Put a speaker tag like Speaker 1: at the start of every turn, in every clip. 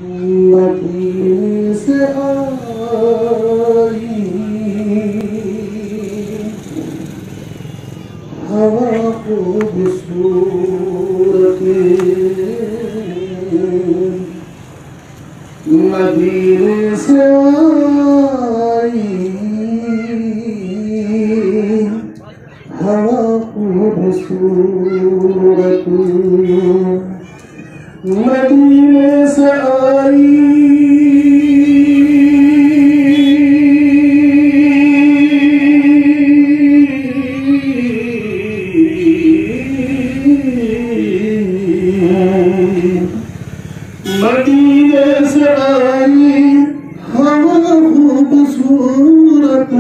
Speaker 1: مدینے سے آئی ہوا خوبصورت مدینے سے آئی ہوا خوبصورت مدینے سے آئی مدینے سے آئی ہوا خوبصورت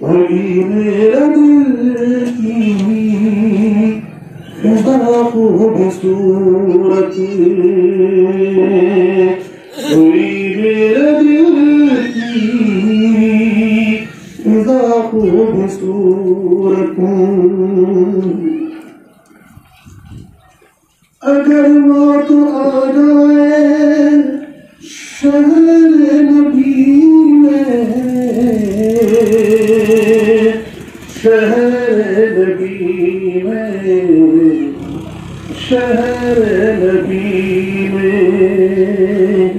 Speaker 1: وہی میرا دل کی فضا خوبصورت وہی میرا دل کی فضا خوبصورت اگر موت آ جائے شہر نبی میں شہر نبی میں شہر نبی میں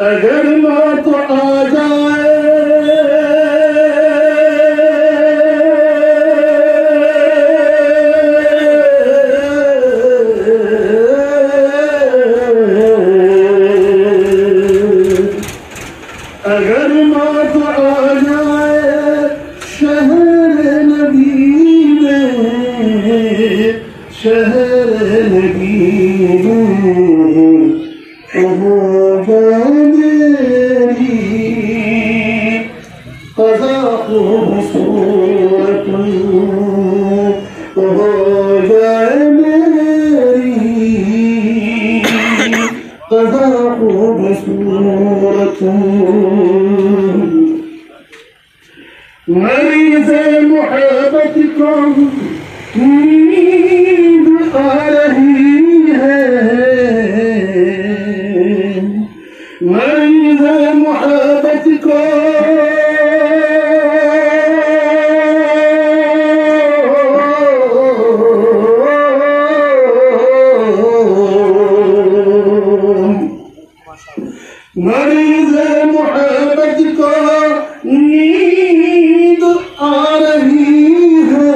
Speaker 1: اگر موت آ جائے اگر موت آ جائے شہر نبی میں شہر نبی میں ہو جائے میری قضا خوبصورت ہو جائے میری قضا خوبصورت مریض محبت کو نیند آ رہی ہے مریض محبت کو مریض محبت کو نیند آ رہی ہے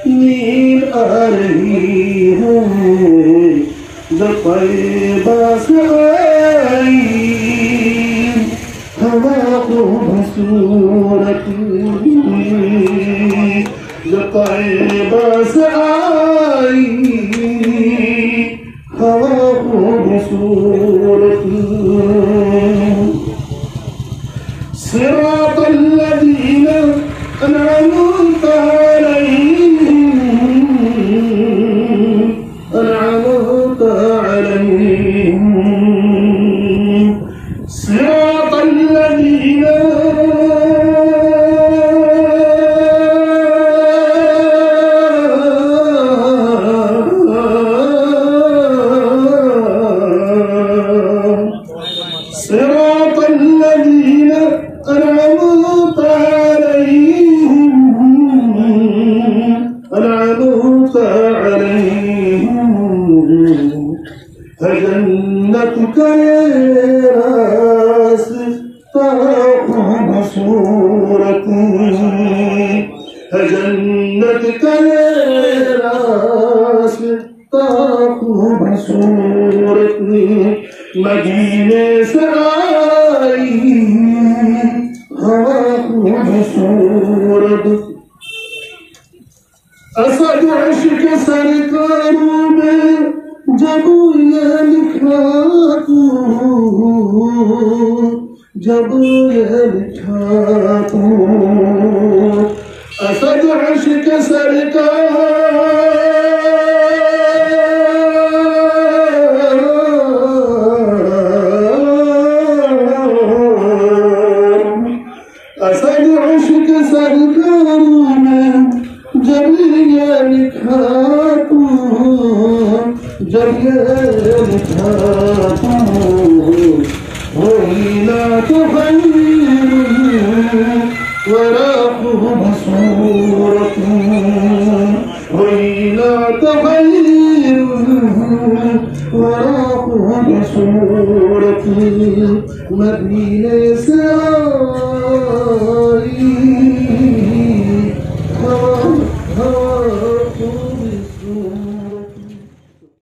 Speaker 1: نیند آ رہی ہے جب طیبہ سے آئی ہوا خوبصورت جب طیبہ سے آئی ہوا خوبصورت صراط الذین انعمت علیہم انعمت علیہم صراط الذین صراط الذين أنعمت عليهم أنعمت عليهم فجنتك يا راستہ خوبصورت فجنتك يا راستہ خوبصورت مدینے سے آئی ہوا خوبصورت اسد عشق سرکاروں میں جب یہ لکھا تو جب یہ لکھا تو اسد عشق سرکار اسد عشق سرکاروں میں جب یہ لکھا تو جب یہ لکھا وہی لا تغیر وراقه بصورة وہی لا تغیر وراقه بصورة مدینے سے